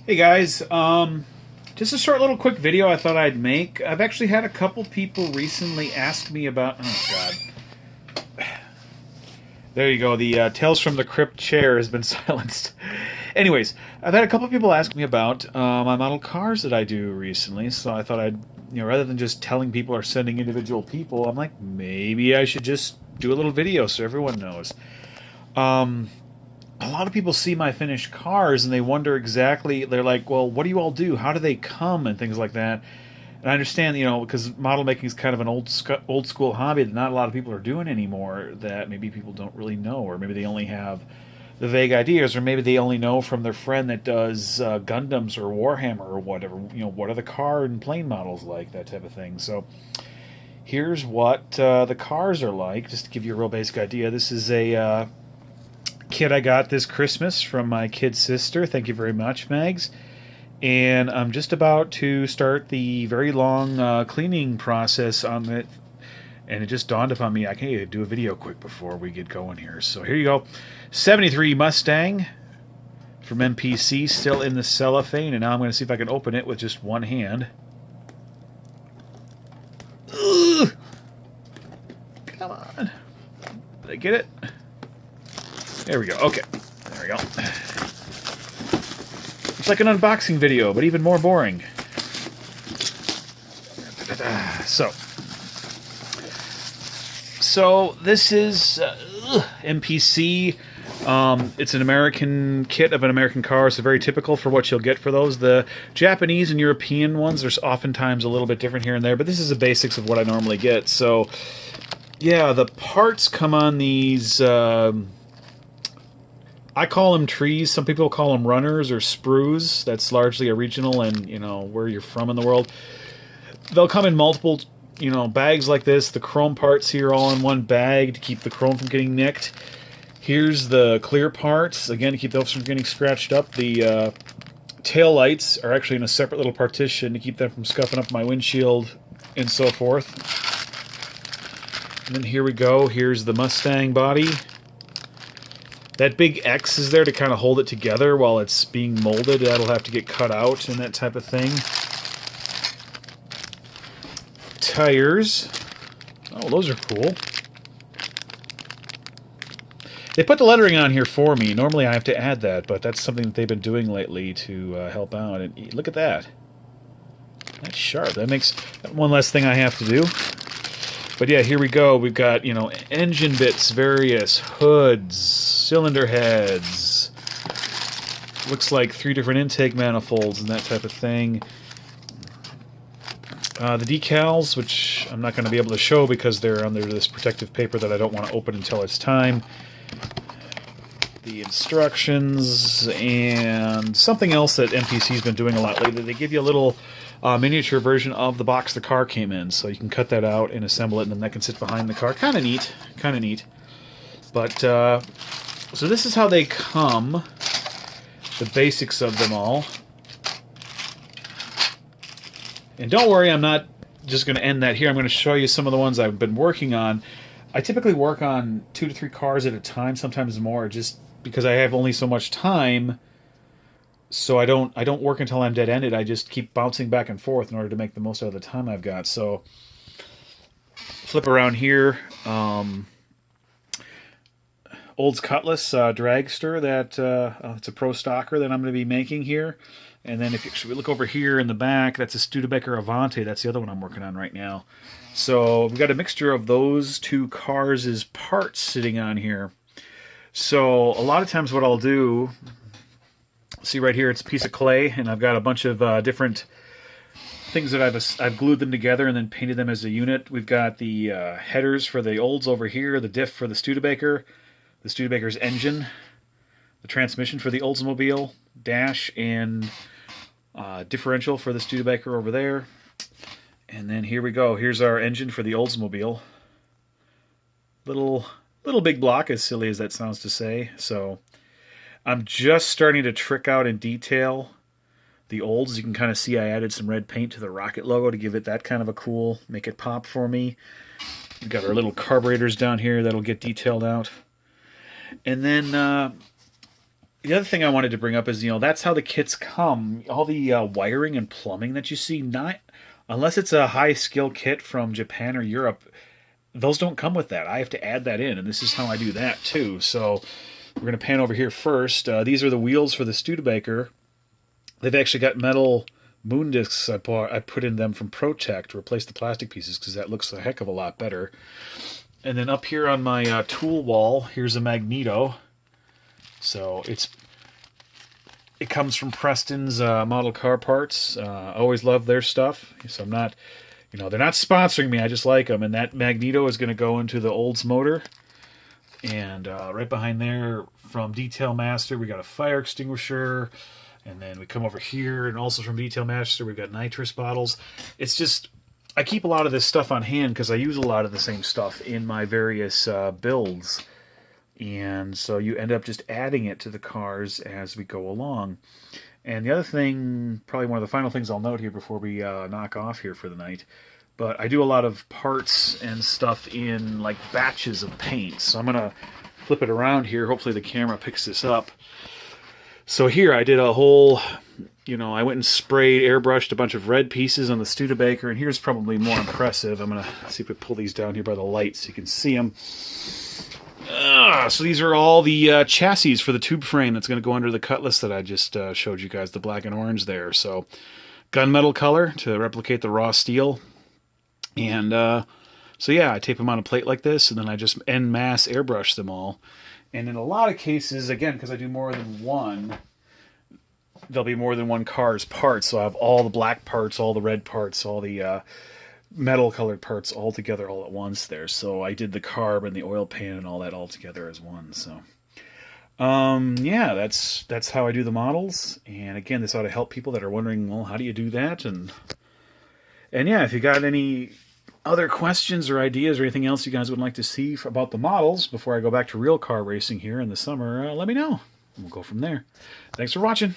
Hey guys, just a short little quick video I thought I'd make. I've actually had a couple people recently ask me about... Oh god. There you go, the Tales from the Crypt chair has been silenced. Anyways, I've had a couple people ask me about my model cars that I do recently, so I thought I'd, rather than just telling people or sending individual people, I'm like, maybe I should just do a little video so everyone knows. A lot of people see my finished cars and they wonder exactly, they're like, well, what do you all do? How do they come? And things like that. And I understand, because model making is kind of an old school hobby that not a lot of people are doing anymore, that maybe people don't really know, or maybe they only have the vague ideas, or maybe they only know from their friend that does Gundams or Warhammer or whatever, what are the car and plane models like, that type of thing. So here's what the cars are like, just to give you a real basic idea. This is a kit I got this Christmas from my kid sister. Thank you very much, Mags. And I'm just about to start the very long cleaning process on it. And it just dawned upon me, I can do a video quick before we get going here. So here you go. 73 Mustang from MPC, still in the cellophane. And now I'm going to see if I can open it with just one hand. Ugh! Come on. Did I get it? There we go. Okay. There we go. It's like an unboxing video, but even more boring. So this is MPC. It's an American kit of an American car. It's very typical for what you'll get for those. The Japanese and European ones, there's oftentimes a little bit different here and there, but this is the basics of what I normally get. So, yeah, the parts come on these... I call them trees. Some people call them runners or sprues. That's largely a regional and, where you're from in the world. They'll come in multiple, bags like this. The chrome parts here all in one bag to keep the chrome from getting nicked. Here's the clear parts, again, to keep those from getting scratched up. The tail lights are actually in a separate little partition to keep them from scuffing up my windshield and so forth. And then here we go. Here's the Mustang body. That big X is there to kind of hold it together while it's being molded. That'll have to get cut out and that type of thing. Tires. Oh, those are cool. They put the lettering on here for me. Normally I have to add that, but that's something that they've been doing lately to help out. And look at that. That's sharp. That makes one less thing I have to do. But yeah, here we go. We've got, engine bits, various hoods, cylinder heads. Looks like 3 different intake manifolds and that type of thing. The decals, which I'm not going to be able to show because they're under this protective paper that I don't want to open until it's time. The instructions, and something else that MPC's been doing a lot lately. They give you a little miniature version of the box the car came in, so you can cut that out and assemble it, and then that can sit behind the car. Kind of neat. But, so this is how they come, the basics of them all. And don't worry, I'm not just going to end that here. I'm going to show you some of the ones I've been working on. I typically work on 2 to 3 cars at a time, sometimes more, just because I have only so much time. So I don't work until I'm dead-ended. I just keep bouncing back and forth in order to make the most out of the time I've got. So flip around here. Olds Cutlass dragster that it's a pro stocker that I'm going to be making here. And then if we look over here in the back, that's a Studebaker Avante. That's the other one I'm working on right now. So we've got a mixture of those 2 cars' parts sitting on here. So a lot of times what I'll do, see right here, it's a piece of clay, and I've got a bunch of different things that I've glued them together and then painted them as a unit. We've got the headers for the Olds over here, the diff for the Studebaker's engine, the transmission for the Oldsmobile, dash and differential for the Studebaker over there. And then here we go. Here's our engine for the Oldsmobile. Little big block, as silly as that sounds to say. So I'm just starting to trick out in detail the Olds. You can kind of see I added some red paint to the rocket logo to give it that kind of a cool, make it pop for me. We've got our little carburetors down here that'll get detailed out. And then the other thing I wanted to bring up is, that's how the kits come. All the wiring and plumbing that you see, not unless it's a high skill kit from Japan or Europe, those don't come with that. I have to add that in, and this is how I do that too. So we're going to pan over here first. These are the wheels for the Studebaker. They've actually got metal moon discs I put in them from ProTech to replace the plastic pieces because that looks a heck of a lot better. And then up here on my tool wall, here's a magneto. So it comes from Preston's model car parts. I always love their stuff. So I'm not, they're not sponsoring me. I just like them. And that magneto is going to go into the Olds motor. And right behind there, from Detail Master, we got a fire extinguisher. And then we come over here, and also from Detail Master, we've got nitrous bottles. It's just, I keep a lot of this stuff on hand because I use a lot of the same stuff in my various builds. And so you end up just adding it to the cars as we go along. And the other thing, probably one of the final things I'll note here before we knock off here for the night, but I do a lot of parts and stuff in like batches of paint. So I'm going to flip it around here. Hopefully the camera picks this up. So here I did a whole, I went and sprayed, airbrushed a bunch of red pieces on the Studebaker, and here's probably more impressive. I'm going to see if we pull these down here by the light so you can see them. So these are all the chassis for the tube frame that's going to go under the Cutlass that I just showed you guys, the black and orange there. So gunmetal color to replicate the raw steel. And so yeah, I tape them on a plate like this, and then I just en masse airbrush them all. And in a lot of cases, again, because I do more than one, there'll be more than one car's parts. So I have all the black parts, all the red parts, all the metal colored parts all together all at once there. So I did the carb and the oil pan and all that all together as one. So yeah, that's how I do the models. And again, this ought to help people that are wondering, well, how do you do that? And yeah, if you got any other questions or ideas or anything else you guys would like to see about the models before I go back to real car racing here in the summer, let me know. We'll go from there. Thanks for watching.